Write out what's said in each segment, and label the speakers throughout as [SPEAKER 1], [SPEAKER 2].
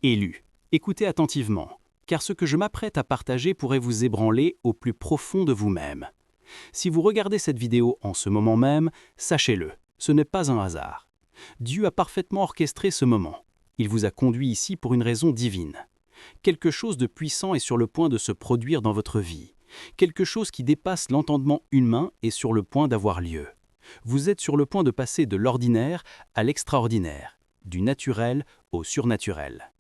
[SPEAKER 1] Élus, écoutez attentivement, car ce que je m'apprête à partager pourrait vous ébranler au plus profond de vous-même. Si vous regardez cette vidéo en ce moment même, sachez-le, ce n'est pas un hasard. Dieu a parfaitement orchestré ce moment. Il vous a conduit ici pour une raison divine. Quelque chose de puissant est sur le point de se produire dans votre vie. Quelque chose qui dépasse l'entendement humain est sur le point d'avoir lieu. Vous êtes sur le point de passer de l'ordinaire à l'extraordinaire, du naturel au surnaturel.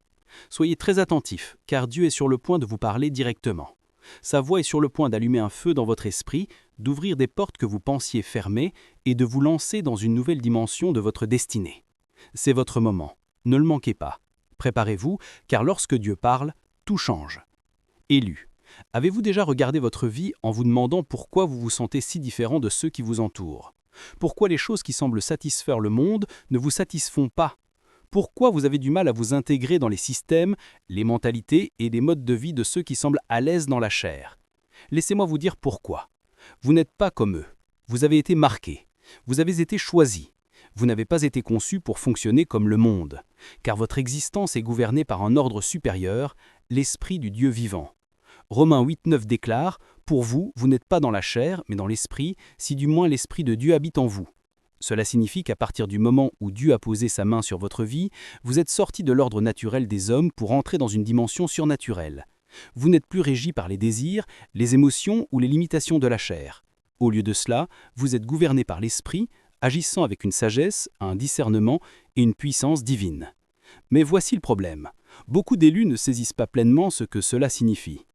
[SPEAKER 1] Soyez très attentifs, car Dieu est sur le point de vous parler directement. Sa voix est sur le point d'allumer un feu dans votre esprit, d'ouvrir des portes que vous pensiez fermées et de vous lancer dans une nouvelle dimension de votre destinée. C'est votre moment. Ne le manquez pas. Préparez-vous, car lorsque Dieu parle, tout change. Élus, avez-vous déjà regardé votre vie en vous demandant pourquoi vous vous sentez si différent de ceux qui vous entourent? Pourquoi les choses qui semblent satisfaire le monde ne vous satisfont pas? Pourquoi vous avez du mal à vous intégrer dans les systèmes, les mentalités et les modes de vie de ceux qui semblent à l'aise dans la chair? Laissez-moi vous dire pourquoi. Vous n'êtes pas comme eux. Vous avez été marqués. Vous avez été choisis. Vous n'avez pas été conçus pour fonctionner comme le monde, car votre existence est gouvernée par un ordre supérieur, l'esprit du Dieu vivant. Romains 8,9 déclare « Pour vous, vous n'êtes pas dans la chair, mais dans l'esprit, si du moins l'esprit de Dieu habite en vous. » Cela signifie qu'à partir du moment où Dieu a posé sa main sur votre vie, vous êtes sorti de l'ordre naturel des hommes pour entrer dans une dimension surnaturelle. Vous n'êtes plus régi par les désirs, les émotions ou les limitations de la chair. Au lieu de cela, vous êtes gouverné par l'esprit, agissant avec une sagesse, un discernement et une puissance divine. Mais voici le problème. Beaucoup d'élus ne saisissent pas pleinement ce que cela signifie.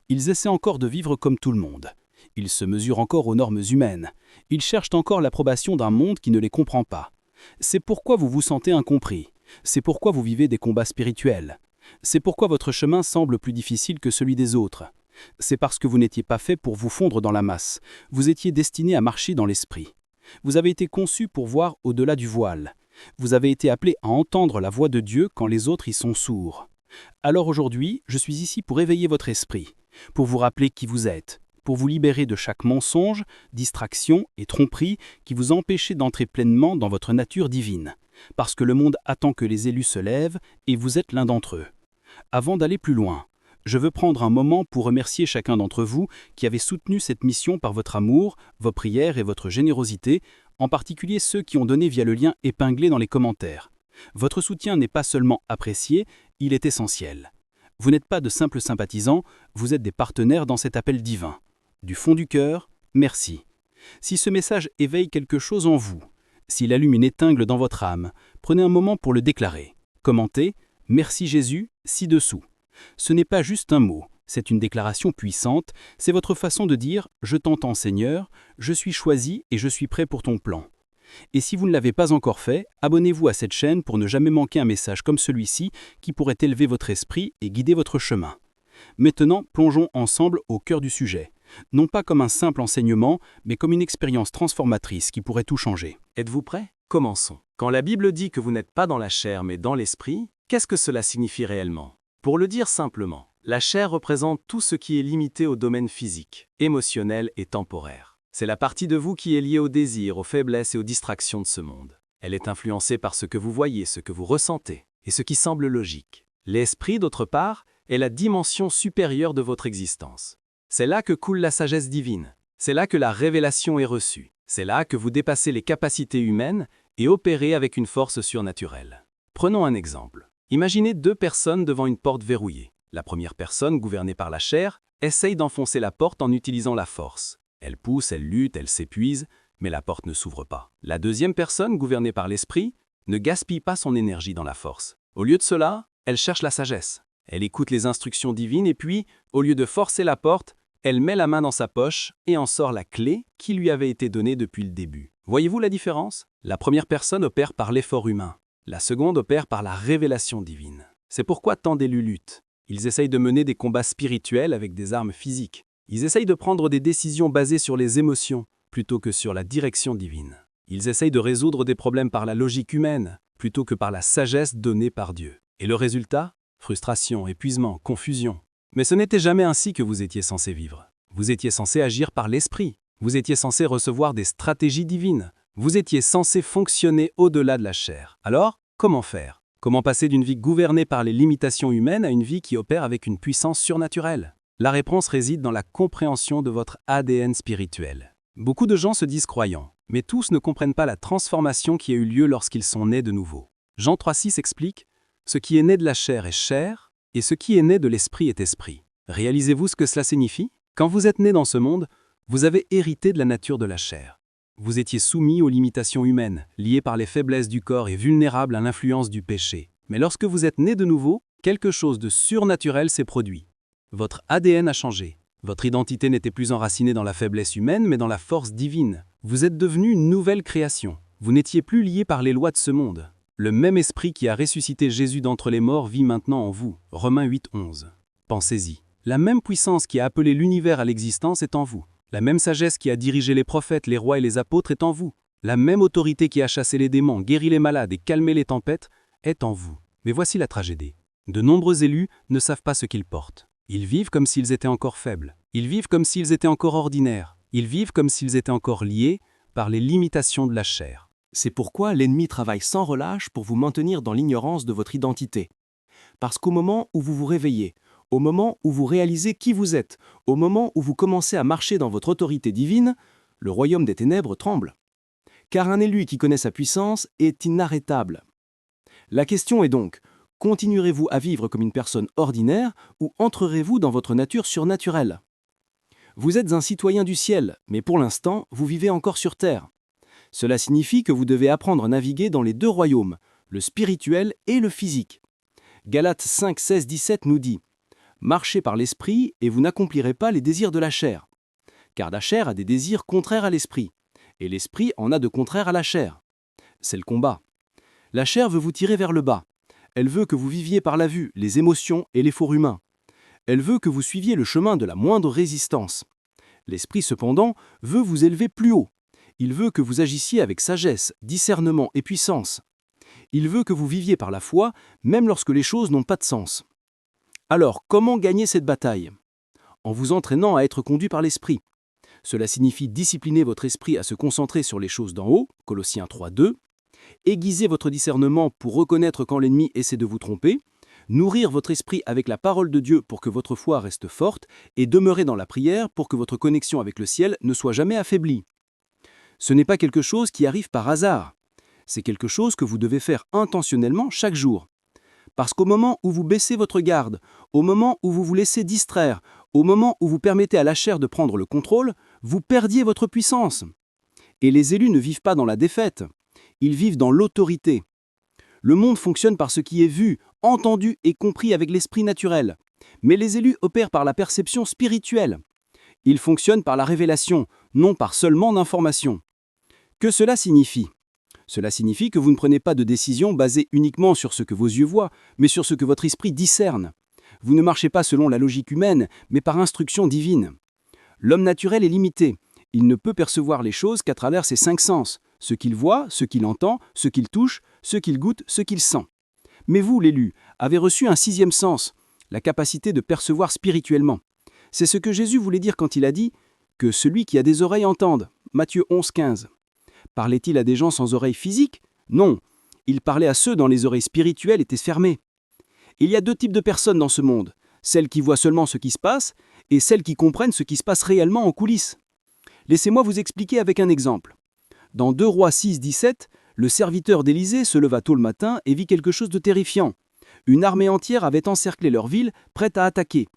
[SPEAKER 1] Ils essaient encore de vivre comme tout le monde. Ils se mesurent encore aux normes humaines. Ils cherchent encore l'approbation d'un monde qui ne les comprend pas. C'est pourquoi vous vous sentez incompris. C'est pourquoi vous vivez des combats spirituels. C'est pourquoi votre chemin semble plus difficile que celui des autres. C'est parce que vous n'étiez pas fait pour vous fondre dans la masse. Vous étiez destiné à marcher dans l'esprit. Vous avez été conçu pour voir au-delà du voile. Vous avez été appelé à entendre la voix de Dieu quand les autres y sont sourds. Alors aujourd'hui, je suis ici pour éveiller votre esprit, pour vous rappeler qui vous êtes, pour vous libérer de chaque mensonge, distraction et tromperie qui vous empêchait d'entrer pleinement dans votre nature divine, parce que le monde attend que les élus se lèvent et vous êtes l'un d'entre eux. Avant d'aller plus loin, je veux prendre un moment pour remercier chacun d'entre vous qui avez soutenu cette mission par votre amour, vos prières et votre générosité, en particulier ceux qui ont donné via le lien épinglé dans les commentaires. Votre soutien n'est pas seulement apprécié, il est essentiel. Vous n'êtes pas de simples sympathisants, vous êtes des partenaires dans cet appel divin. Du fond du cœur, merci. Si ce message éveille quelque chose en vous, s'il allume une étingle dans votre âme, prenez un moment pour le déclarer. Commentez « Merci Jésus » ci-dessous. Ce n'est pas juste un mot, c'est une déclaration puissante, c'est votre façon de dire « Je t'entends Seigneur, je suis choisi et je suis prêt pour ton plan ». Et si vous ne l'avez pas encore fait, abonnez-vous à cette chaîne pour ne jamais manquer un message comme celui-ci qui pourrait élever votre esprit et guider votre chemin. Maintenant, plongeons ensemble au cœur du sujet. Non pas comme un simple enseignement, mais comme une expérience transformatrice qui pourrait tout changer.
[SPEAKER 2] Êtes-vous prêts? Commençons. Quand la Bible dit que vous n'êtes pas dans la chair mais dans l'esprit, qu'est-ce que cela signifie réellement? Pour le dire simplement, la chair représente tout ce qui est limité au domaine physique, émotionnel et temporaire. C'est la partie de vous qui est liée aux désirs, aux faiblesses et aux distractions de ce monde. Elle est influencée par ce que vous voyez, ce que vous ressentez et ce qui semble logique. L'esprit, d'autre part, est la dimension supérieure de votre existence. C'est là que coule la sagesse divine. C'est là que la révélation est reçue. C'est là que vous dépassez les capacités humaines et opérez avec une force surnaturelle. Prenons un exemple. Imaginez deux personnes devant une porte verrouillée. La première personne, gouvernée par la chair, essaye d'enfoncer la porte en utilisant la force. Elle pousse, elle lutte, elle s'épuise, mais la porte ne s'ouvre pas. La deuxième personne, gouvernée par l'esprit, ne gaspille pas son énergie dans la force. Au lieu de cela, elle cherche la sagesse. Elle écoute les instructions divines et puis, au lieu de forcer la porte, elle met la main dans sa poche et en sort la clé qui lui avait été donnée depuis le début. Voyez-vous la différence? La première personne opère par l'effort humain. La seconde opère par la révélation divine. C'est pourquoi tant d'élus luttent. Ils essayent de mener des combats spirituels avec des armes physiques. Ils essayent de prendre des décisions basées sur les émotions plutôt que sur la direction divine. Ils essayent de résoudre des problèmes par la logique humaine plutôt que par la sagesse donnée par Dieu. Et le résultat? Frustration, épuisement, confusion. Mais ce n'était jamais ainsi que vous étiez censé vivre. Vous étiez censé agir par l'esprit. Vous étiez censé recevoir des stratégies divines. Vous étiez censé fonctionner au-delà de la chair. Alors, comment faire? Comment passer d'une vie gouvernée par les limitations humaines à une vie qui opère avec une puissance surnaturelle? La réponse réside dans la compréhension de votre ADN spirituel. Beaucoup de gens se disent croyants, mais tous ne comprennent pas la transformation qui a eu lieu lorsqu'ils sont nés de nouveau. Jean 3,6 explique « Ce qui est né de la chair est chair, et ce qui est né de l'esprit est esprit ». Réalisez-vous ce que cela signifie? Quand vous êtes né dans ce monde, vous avez hérité de la nature de la chair. Vous étiez soumis aux limitations humaines, liées par les faiblesses du corps et vulnérables à l'influence du péché. Mais lorsque vous êtes né de nouveau, quelque chose de surnaturel s'est produit. Votre ADN a changé. Votre identité n'était plus enracinée dans la faiblesse humaine, mais dans la force divine. Vous êtes devenu une nouvelle création. Vous n'étiez plus lié par les lois de ce monde. Le même esprit qui a ressuscité Jésus d'entre les morts vit maintenant en vous. Romains 8,11. Pensez-y. La même puissance qui a appelé l'univers à l'existence est en vous. La même sagesse qui a dirigé les prophètes, les rois et les apôtres est en vous. La même autorité qui a chassé les démons, guéri les malades et calmé les tempêtes est en vous. Mais voici la tragédie. De nombreux élus ne savent pas ce qu'ils portent. Ils vivent comme s'ils étaient encore faibles. Ils vivent comme s'ils étaient encore ordinaires. Ils vivent comme s'ils étaient encore liés par les limitations de la chair.
[SPEAKER 3] C'est pourquoi l'ennemi travaille sans relâche pour vous maintenir dans l'ignorance de votre identité. Parce qu'au moment où vous vous réveillez, au moment où vous réalisez qui vous êtes, au moment où vous commencez à marcher dans votre autorité divine, le royaume des ténèbres tremble. Car un élu qui connaît sa puissance est inarrêtable. La question est donc, continuerez-vous à vivre comme une personne ordinaire ou entrerez-vous dans votre nature surnaturelle? Vous êtes un citoyen du ciel, mais pour l'instant, vous vivez encore sur terre. Cela signifie que vous devez apprendre à naviguer dans les deux royaumes, le spirituel et le physique. Galates 5, 16, 17 nous dit « Marchez par l'esprit et vous n'accomplirez pas les désirs de la chair. Car la chair a des désirs contraires à l'esprit, et l'esprit en a de contraires à la chair. C'est le combat. La chair veut vous tirer vers le bas. Elle veut que vous viviez par la vue, les émotions et l'effort humain. Elle veut que vous suiviez le chemin de la moindre résistance. L'esprit, cependant, veut vous élever plus haut. Il veut que vous agissiez avec sagesse, discernement et puissance. Il veut que vous viviez par la foi, même lorsque les choses n'ont pas de sens. Alors, comment gagner cette bataille? En vous entraînant à être conduit par l'esprit. Cela signifie discipliner votre esprit à se concentrer sur les choses d'en haut, Colossiens 3, 2, aiguiser votre discernement pour reconnaître quand l'ennemi essaie de vous tromper, nourrir votre esprit avec la parole de Dieu pour que votre foi reste forte et demeurer dans la prière pour que votre connexion avec le ciel ne soit jamais affaiblie. Ce n'est pas quelque chose qui arrive par hasard. C'est quelque chose que vous devez faire intentionnellement chaque jour. Parce qu'au moment où vous baissez votre garde, au moment où vous vous laissez distraire, au moment où vous permettez à la chair de prendre le contrôle, vous perdiez votre puissance. Et les élus ne vivent pas dans la défaite, ils vivent dans l'autorité. Le monde fonctionne par ce qui est vu, entendu et compris avec l'esprit naturel. Mais les élus opèrent par la perception spirituelle. Ils fonctionnent par la révélation, non par seulement d'informations. Que cela signifie? Cela signifie que vous ne prenez pas de décision basée uniquement sur ce que vos yeux voient, mais sur ce que votre esprit discerne. Vous ne marchez pas selon la logique humaine, mais par instruction divine. L'homme naturel est limité. Il ne peut percevoir les choses qu'à travers ses 5 sens, ce qu'il voit, ce qu'il entend, ce qu'il touche, ce qu'il goûte, ce qu'il sent. Mais vous, l'élu, avez reçu un 6e sens, la capacité de percevoir spirituellement. C'est ce que Jésus voulait dire quand il a dit « que celui qui a des oreilles entende » Matthieu 11, 15. Parlait-il à des gens sans oreilles physiques? Non, il parlait à ceux dont les oreilles spirituelles étaient fermées. Il y a 2 types de personnes dans ce monde, celles qui voient seulement ce qui se passe et celles qui comprennent ce qui se passe réellement en coulisses. Laissez-moi vous expliquer avec un exemple. Dans 2 Rois 6, 17, le serviteur d'Élisée se leva tôt le matin et vit quelque chose de terrifiant. Une armée entière avait encerclé leur ville, prête à attaquer.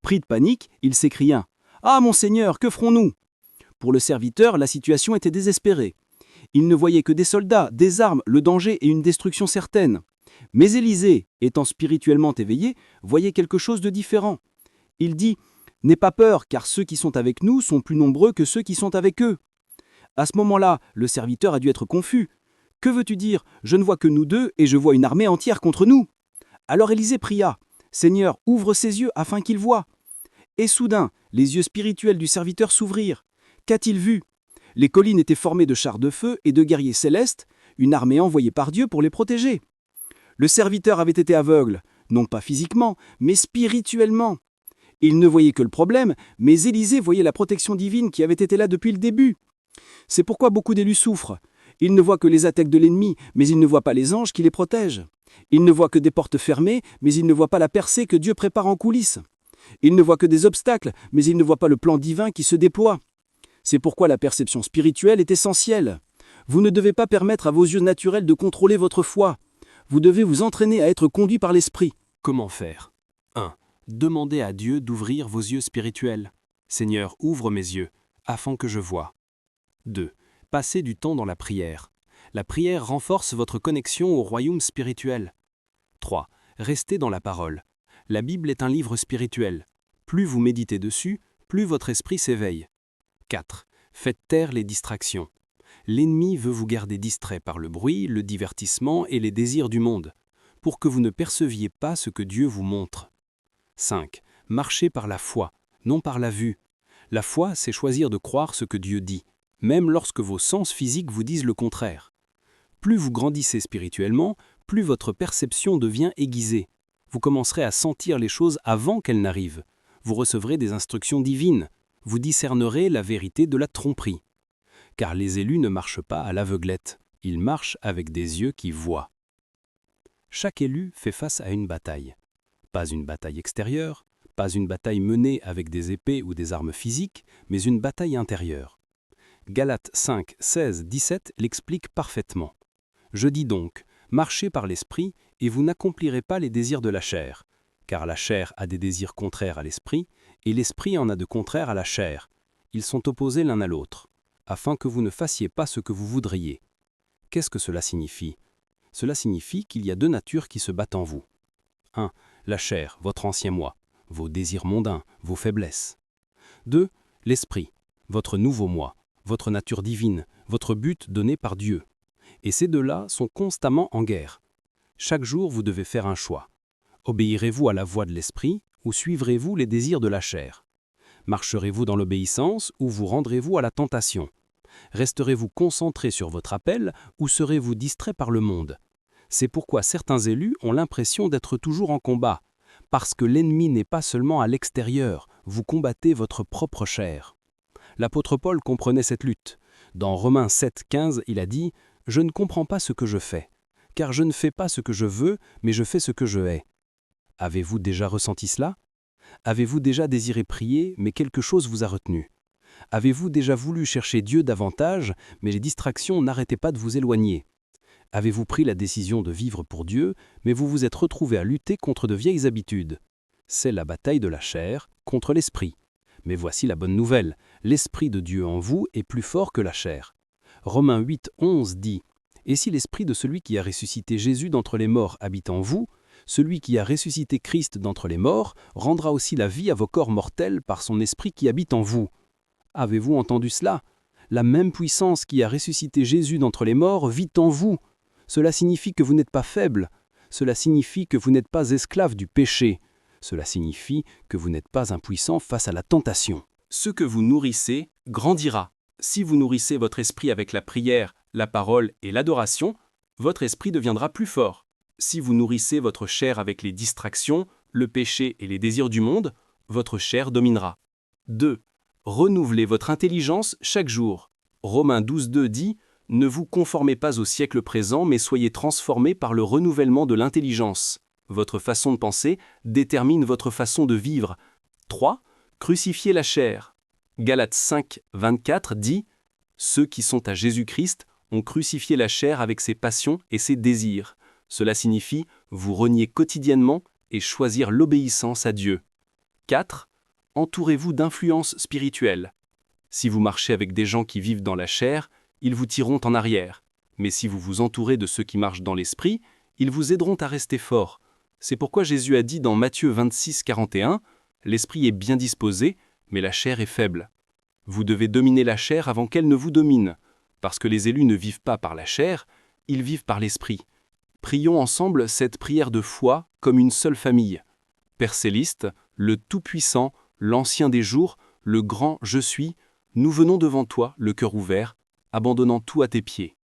[SPEAKER 3] Pris de panique, il s'écria « Ah, mon Seigneur, que ferons-nous » Pour le serviteur, la situation était désespérée. Il ne voyait que des soldats, des armes, le danger et une destruction certaine. Mais Élisée, étant spirituellement éveillé, voyait quelque chose de différent. Il dit « N'aie pas peur, car ceux qui sont avec nous sont plus nombreux que ceux qui sont avec eux. » À ce moment-là, le serviteur a dû être confus. « Que veux-tu dire? Je ne vois que nous 2 et je vois une armée entière contre nous. » Alors Élisée pria « Seigneur, ouvre ses yeux afin qu'il voie. » Et soudain, les yeux spirituels du serviteur s'ouvrirent. Qu'a-t-il vu? Les collines étaient formées de chars de feu et de guerriers célestes, une armée envoyée par Dieu pour les protéger. Le serviteur avait été aveugle, non pas physiquement, mais spirituellement. Il ne voyait que le problème, mais Élisée voyait la protection divine qui avait été là depuis le début. C'est pourquoi beaucoup d'élus souffrent. Ils ne voient que les attaques de l'ennemi, mais ils ne voient pas les anges qui les protègent.
[SPEAKER 4] Ils ne voient que des portes fermées, mais ils ne voient pas la percée que Dieu prépare en coulisses. Ils ne voient que des obstacles, mais ils ne voient pas le plan divin qui se déploie. C'est pourquoi la perception spirituelle est essentielle. Vous ne devez pas permettre à vos yeux naturels de contrôler votre foi. Vous devez vous entraîner à être conduit par l'Esprit.
[SPEAKER 3] Comment faire 1. Demandez à Dieu d'ouvrir vos yeux spirituels. Seigneur, ouvre mes yeux, afin que je voie. 2. Passez du temps dans la prière. La prière renforce votre connexion au royaume spirituel. 3. Restez dans la parole. La Bible est un livre spirituel. Plus vous méditez dessus, plus votre esprit s'éveille. 4. Faites taire les distractions. L'ennemi veut vous garder distrait par le bruit, le divertissement et les désirs du monde, pour que vous ne perceviez pas ce que Dieu vous montre. 5. Marchez par la foi, non par la vue. La foi, c'est choisir de croire ce que Dieu dit, même lorsque vos sens physiques vous disent le contraire. Plus vous grandissez spirituellement, plus votre perception devient aiguisée. Vous commencerez à sentir les choses avant qu'elles n'arrivent. Vous recevrez des instructions divines. Vous discernerez la vérité de la tromperie. Car les élus ne marchent pas à l'aveuglette, ils marchent avec des yeux qui voient. Chaque élu fait face à une bataille. Pas une bataille extérieure, pas une bataille menée avec des épées ou des armes physiques, mais une bataille intérieure. Galates 5, 16, 17 l'explique parfaitement. Je dis donc, marchez par l'esprit et vous n'accomplirez pas les désirs de la chair, car la chair a des désirs contraires à l'esprit, et l'esprit en a de contraires à la chair. Ils sont opposés l'un à l'autre, afin que vous ne fassiez pas ce que vous voudriez. Qu'est-ce que cela signifie? Cela signifie qu'il y a deux natures qui se battent en vous. 1. La chair, votre ancien moi, vos désirs mondains, vos faiblesses. 2. L'esprit, votre nouveau moi, votre nature divine, votre but donné par Dieu. Et ces deux-là sont constamment en guerre. Chaque jour, vous devez faire un choix. Obéirez-vous à la voix de l'esprit ou suivrez-vous les désirs de la chair? Marcherez-vous dans l'obéissance ou vous rendrez-vous à la tentation? Resterez-vous concentré sur votre appel ou serez-vous distrait par le monde? C'est pourquoi certains élus ont l'impression d'être toujours en combat, parce que l'ennemi n'est pas seulement à l'extérieur, vous combattez votre propre chair. L'apôtre Paul comprenait cette lutte. Dans Romains 7, 15, il a dit « Je ne comprends pas ce que je fais, car je ne fais pas ce que je veux, mais je fais ce que je hais. » Avez-vous déjà ressenti cela? Avez-vous déjà désiré prier, mais quelque chose vous a retenu? Avez-vous déjà voulu chercher Dieu davantage, mais les distractions n'arrêtaient pas de vous éloigner? Avez-vous pris la décision de vivre pour Dieu, mais vous vous êtes retrouvé à lutter contre de vieilles habitudes? C'est la bataille de la chair contre l'esprit. Mais voici la bonne nouvelle, l'Esprit de Dieu en vous est plus fort que la chair. Romains 8, 11 dit « Et si l'Esprit de celui qui a ressuscité Jésus d'entre les morts habite en vous, celui qui a ressuscité Christ d'entre les morts rendra aussi la vie à vos corps mortels par son Esprit qui habite en vous. » Avez-vous entendu cela? La même puissance qui a ressuscité Jésus d'entre les morts vit en vous. Cela signifie que vous n'êtes pas faible. Cela signifie que vous n'êtes pas esclave du péché. Cela signifie que vous n'êtes pas impuissant face à la tentation. Ce que vous nourrissez grandira. Si vous nourrissez votre esprit avec la prière, la parole et l'adoration, votre esprit deviendra plus fort. Si vous nourrissez votre chair avec les distractions, le péché et les désirs du monde, votre chair dominera. 2. Renouvelez votre intelligence chaque jour. Romains 12.2 dit « Ne vous conformez pas au siècle présent, mais soyez transformés par le renouvellement de l'intelligence. » Votre façon de penser détermine votre façon de vivre. 3. Crucifiez la chair. Galates 5, 24 dit « Ceux qui sont à Jésus-Christ ont crucifié la chair avec ses passions et ses désirs. » Cela signifie vous renier quotidiennement et choisir l'obéissance à Dieu. 4. Entourez-vous d'influences spirituelles. Si vous marchez avec des gens qui vivent dans la chair, ils vous tireront en arrière. Mais si vous vous entourez de ceux qui marchent dans l'esprit, ils vous aideront à rester forts. C'est pourquoi Jésus a dit dans Matthieu 26, 41 « L'esprit est bien disposé, mais la chair est faible. » Vous devez dominer la chair avant qu'elle ne vous domine, parce que les élus ne vivent pas par la chair, ils vivent par l'esprit. Prions ensemble cette prière de foi comme une seule famille. Père Céleste, le Tout-Puissant, l'Ancien des jours, le grand Je suis, nous venons devant toi, le cœur ouvert, abandonnant tout à tes pieds.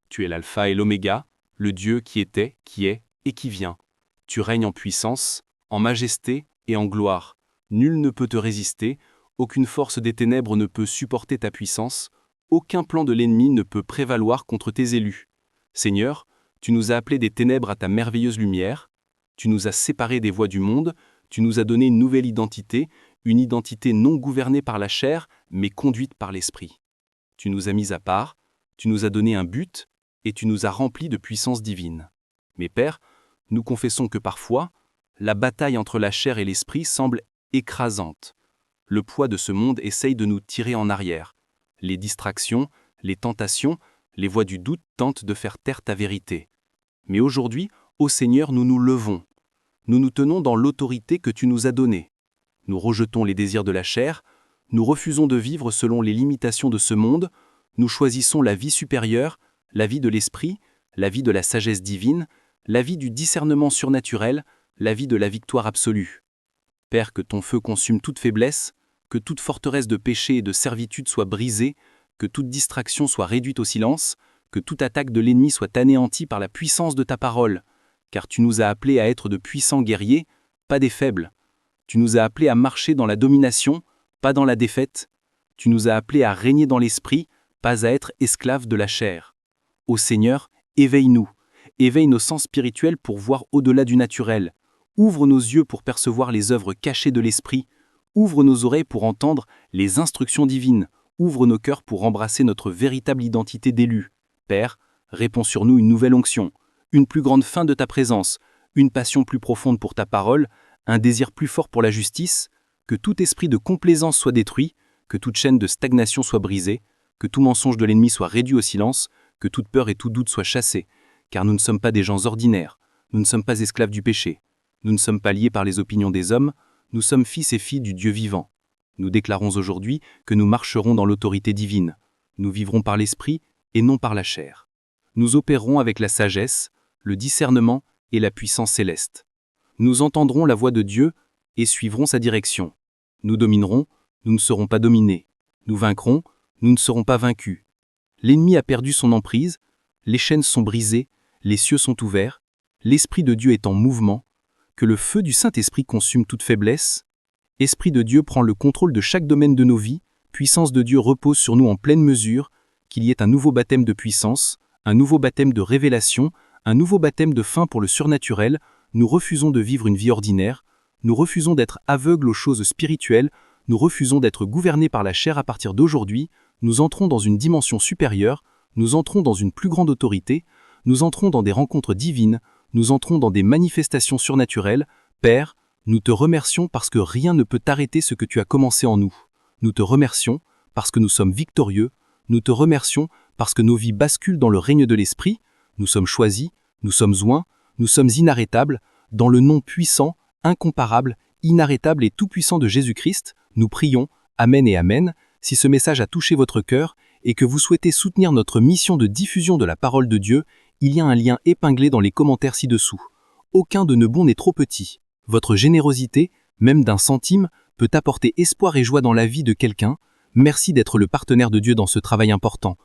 [SPEAKER 3] Tu es l'alpha et l'oméga, le Dieu qui était, qui est et qui vient. Tu règnes en puissance, en majesté et en gloire. Nul ne peut te résister, aucune force des ténèbres ne peut supporter ta puissance, aucun plan de l'ennemi ne peut prévaloir contre tes élus. Seigneur, Tu nous as appelés des ténèbres à ta merveilleuse lumière. Tu nous as séparés des voies du monde. Tu nous as donné une nouvelle identité, une identité non gouvernée par la chair, mais conduite par l'Esprit. Tu nous as mis à part, tu nous as donné un but, et tu nous as remplis de puissance divine. Mais Père, nous confessons que parfois, la bataille entre la chair et l'Esprit semble écrasante. Le poids de ce monde essaye de nous tirer en arrière. Les distractions, les tentations, les voix du doute tentent de faire taire ta vérité. Mais aujourd'hui, ô Seigneur, nous nous levons. Nous nous tenons dans l'autorité que tu nous as donnée. Nous rejetons les désirs de la chair, nous refusons de vivre selon les limitations de ce monde, nous choisissons la vie supérieure, la vie de l'Esprit, la vie de la sagesse divine, la vie du discernement surnaturel, la vie de la victoire absolue. Père, que ton feu consume toute faiblesse, que toute forteresse de péché et de servitude soit brisée, que toute distraction soit réduite au silence, que toute attaque de l'ennemi soit anéantie par la puissance de ta parole, car tu nous as appelés à être de puissants guerriers, pas des faibles. Tu nous as appelés à marcher dans la domination, pas dans la défaite. Tu nous as appelés à régner dans l'esprit, pas à être esclaves de la chair. Ô Seigneur, éveille-nous, éveille nos sens spirituels pour voir au-delà du naturel. Ouvre nos yeux pour percevoir les œuvres cachées de l'esprit. Ouvre nos oreilles pour entendre les instructions divines. Ouvre nos cœurs pour embrasser notre véritable identité d'élu. Père, réponds sur nous une nouvelle onction, une plus grande faim de ta présence, une passion plus profonde pour ta parole, un désir plus fort pour la justice, que tout esprit de complaisance soit détruit, que toute chaîne de stagnation soit brisée, que tout mensonge de l'ennemi soit réduit au silence, que toute peur et tout doute soient chassés, car nous ne sommes pas des gens ordinaires, nous ne sommes pas esclaves du péché, nous ne sommes pas liés par les opinions des hommes, nous sommes fils et filles du Dieu vivant. Nous déclarons aujourd'hui que nous marcherons dans l'autorité divine, nous vivrons par l'esprit et non par la chair. Nous opérerons avec la sagesse, le discernement et la puissance céleste. Nous entendrons la voix de Dieu et suivrons sa direction. Nous dominerons, nous ne serons pas dominés. Nous vaincrons, nous ne serons pas vaincus. L'ennemi a perdu son emprise, les chaînes sont brisées, les cieux sont ouverts, l'Esprit de Dieu est en mouvement, que le feu du Saint-Esprit consume toute faiblesse. Esprit de Dieu prend le contrôle de chaque domaine de nos vies, puissance de Dieu repose sur nous en pleine mesure, qu'il y ait un nouveau baptême de puissance, un nouveau baptême de révélation, un nouveau baptême de faim pour le surnaturel. Nous refusons de vivre une vie ordinaire, nous refusons d'être aveugles aux choses spirituelles, nous refusons d'être gouvernés par la chair à partir d'aujourd'hui, nous entrons dans une dimension supérieure, nous entrons dans une plus grande autorité, nous entrons dans des rencontres divines, nous entrons dans des manifestations surnaturelles. Père, nous te remercions parce que rien ne peut arrêter ce que tu as commencé en nous. Nous te remercions parce que nous sommes victorieux, nous te remercions parce que nos vies basculent dans le règne de l'Esprit, nous sommes choisis, nous sommes oints, nous sommes inarrêtables, dans le nom puissant, incomparable, inarrêtable et tout-puissant de Jésus-Christ, nous prions, Amen et Amen. Si ce message a touché votre cœur et que vous souhaitez soutenir notre mission de diffusion de la parole de Dieu, il y a un lien épinglé dans les commentaires ci-dessous. Aucun de nos bons n'est trop petit. Votre générosité, même d'1 centime, peut apporter espoir et joie dans la vie de quelqu'un. Merci d'être le partenaire de Dieu dans ce travail important.